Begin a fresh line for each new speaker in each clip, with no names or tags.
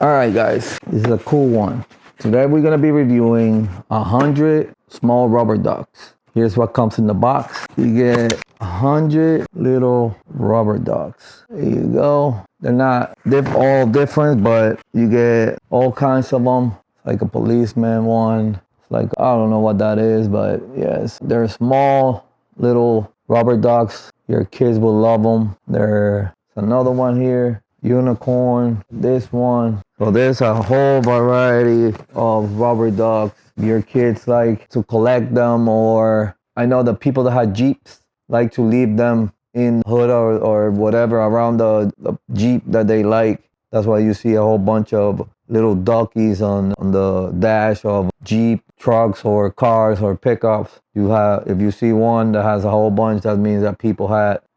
All right, guys, this is a cool one. Today we're gonna be reviewing 100 small rubber ducks. Here's what comes in the box. You get 100 little rubber ducks. There you go. They're not all different, but you get all kinds of them. Like a policeman one. Like, I don't know what that is, but yes, they're small little rubber ducks. Your kids will love them. There's another one here. Unicorn, this one. So there's a whole variety of rubber ducks. Your kids like to collect them, or I know the people that have Jeeps like to leave them in hood or whatever around the Jeep that they like. That's why you see a whole bunch of little duckies on the dash of Jeep trucks or cars or pickups. If you see one that has a whole bunch, that means that people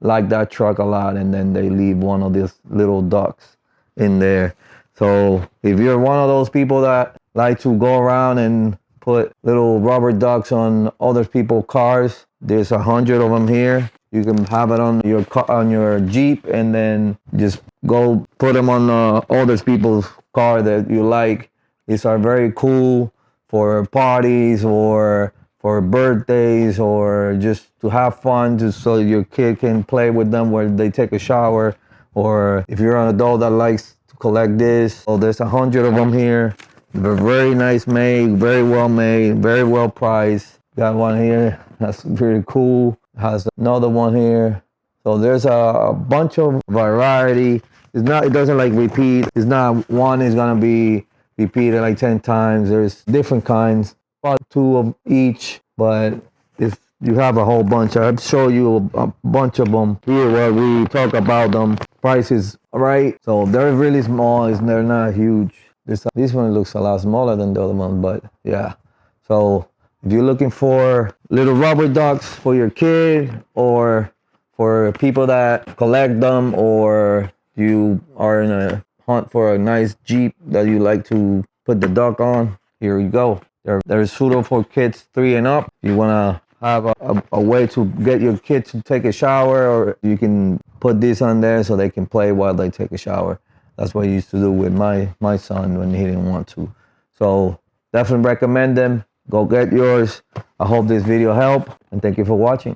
like that truck a lot, and then they leave one of these little ducks in there. So if you're one of those people that like to go around and put little rubber ducks on other people's cars, there's 100 of them here. You can have it on your Jeep, and then just go put them on other people's car that you like. These are very cool for parties or for birthdays, or just to have fun, just so your kid can play with them where they take a shower. Or if you're an adult that likes to collect this, so there's 100 of them here. They're very nice made, very well made, very well priced. Got one here that's pretty cool. Has another one here. So there's a bunch of variety. It doesn't like repeat. It's not one is gonna be repeated like 10 times. There's different kinds, about 2 of each. But if you have a whole bunch, I'll show you a bunch of them here where we talk about them. Price is right. So they're really small. They're not huge. This one looks a lot smaller than the other one, but yeah. So if you're looking for little rubber ducks for your kid, or for people that collect them, or you are in a hunt for a nice Jeep that you like to put the duck on, here you go. They're suitable for kids 3 and up. You want to have a way to get your kid to take a shower, or you can put this on there so they can play while they take a shower. That's what I used to do with my son when he didn't want to. So definitely recommend them. Go get yours. I hope this video helped, and thank you for watching.